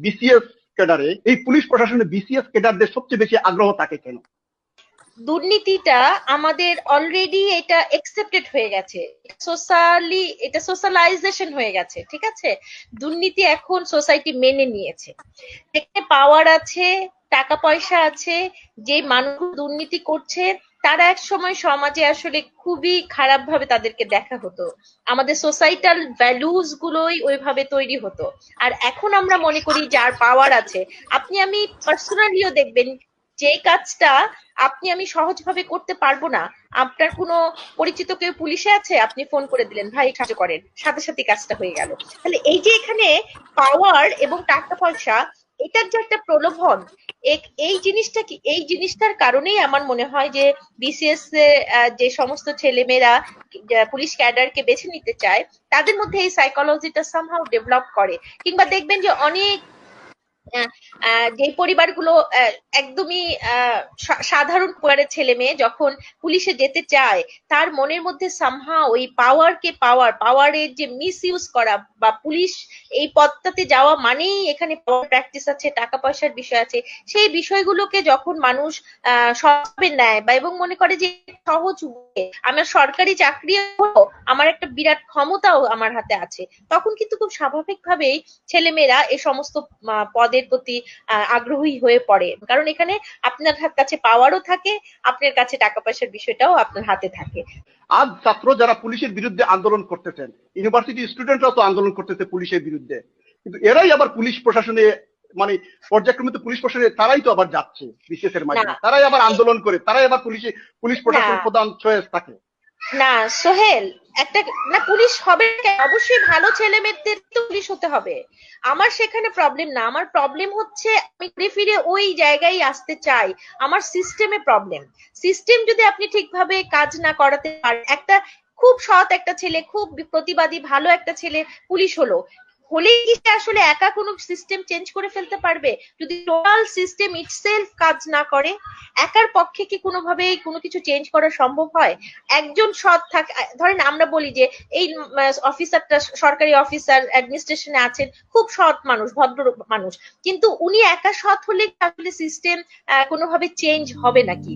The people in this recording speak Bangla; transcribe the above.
বিসিএস ক্যাডারে, এই পুলিশ প্রশাসনে বিসিএস ক্যাডারদের সবচেয়ে বেশি আগ্রহ থাকে কেন? দুর্নীতিটা আমাদের অলরেডি এটা একসেপ্টেড হয়ে গেছে, এটা সোশ্যালাইজেশন হয়ে গেছে, ঠিক আছে? দুর্নীতি এখন সোসাইটি মেনে নিয়েছে। যেখানে পাওয়ার আছে, টাকা পয়সা আছে, যে মানুষ দুর্নীতি করছে তারা এক সময় সমাজে আসলে খুবই খারাপ ভাবে তাদেরকে দেখা হতো, আমাদের সোসাইটাল ভ্যালুজ গুলোই ওইভাবে তৈরি হতো। আর এখন আমরা মনে করি যার পাওয়ার আছে, আপনি আমি পার্সোনালিও দেখবেন যে কাজটা আপনি আমি সহজভাবে করতে পারবো না, আপনার কোনো পরিচিত কেউ পুলিশে আছে, আপনি ফোন করে দিলেন ভাই সাহায্য করেন, সাথে সাথে কাজটা হয়ে গেল। তাহলে এই যে এখানে পাওয়ার এবং টাকা পয়সা, এটার যে একটা প্রলোভন, এই জিনিসটা কি, এই জিনিসটার কারণেই আমার মনে হয় যে বিসিএস যে সমস্ত ছেলেমেয়েরা পুলিশ ক্যাডারকে বেছে নিতে চায় তাদের মধ্যে এই সাইকোলজিটা সামহাউ ডেভেলপ করে। কিংবা দেখবেন যে অনেক যে পরিবারগুলো একদমই সাধারণ পরিবারের ছেলে মেয়ে যখন পুলিশে যেতে চায়, তার মনের মধ্যে সামহাউ ওই পাওয়ারের যে মিস ইউজ করা, বা পুলিশ এই পদটাতে যাওয়া মানেই এখানে পাওয়ার প্র্যাকটিস আছে, টাকা পয়সার বিষয় আছে, সেই বিষয়গুলোকে যখন মানুষ সহজে নেয় বা এবং মনে করে যে সহজ আমার সরকারি চাকরি হলো, আমার একটা বিরাট ক্ষমতাও আমার হাতে আছে, তখন কিন্তু খুব স্বাভাবিকভাবেই ছেলেমেয়েরা এই সমস্ত পদের প্রতি আগ্রহী হয়ে পড়ে। কারণ এখানে আপনার কাছে পাওয়ারও থাকে, আপনার কাছে টাকা পয়সার বিষয়টাও আপনার হাতে থাকে। আজ ছাত্র যারা পুলিশের বিরুদ্ধে আন্দোলন করতেছেন, ইউনিভার্সিটি স্টুডেন্টরাও তো আন্দোলন করতেছে পুলিশের বিরুদ্ধে, কিন্তু এরাই আবার পুলিশ প্রশাসনে, মানে পর্যায়ক্রমে পুলিশ প্রশাসনে তারাই তো আবার যাচ্ছে বিসিএস এর মাধ্যমে, তারাই আবার আন্দোলন করে, তারাই আবার পুলিশ প্রশাসন প্রধান চয়েস থাকে। না সোহেল, একটা না পুলিশ হবে, অবশ্যই ভালো ছেলে মেয়েদের তো পুলিশ হতে হবে, আমার সেখানে প্রবলেম না। আমার প্রবলেম হচ্ছে আমি ঘুরে ফিরে ওই জায়গায় আসতে চাই, আমার সিস্টেমে প্রবলেম। সিস্টেম যদি আপনি ঠিকভাবে কাজ না করাতে পারেন, একটা খুব সৎ একটা ছেলে, খুব প্রতিবাদী ভালো একটা ছেলে পুলিশ হলেই কি সে আসলে একা কোনো সিস্টেম চেঞ্জ করে ফেলতে পারবে? যদি টোটাল সিস্টেম ইটসেলফ কাজ না করে, একার পক্ষে কি কোনোভাবেই কোনো কিছু চেঞ্জ করা সম্ভব হয়? একজন সৎ থাকে, ধরেন আমরা বলি যে এই অফিসারটা সরকারি অফিসার অ্যাডমিনিস্ট্রেশনে আছেন, খুব সৎ মানুষ, ভদ্র মানুষ, কিন্তু উনি একা সৎ হলে আসলে সিস্টেম কোনোভাবে চেঞ্জ হবে নাকি?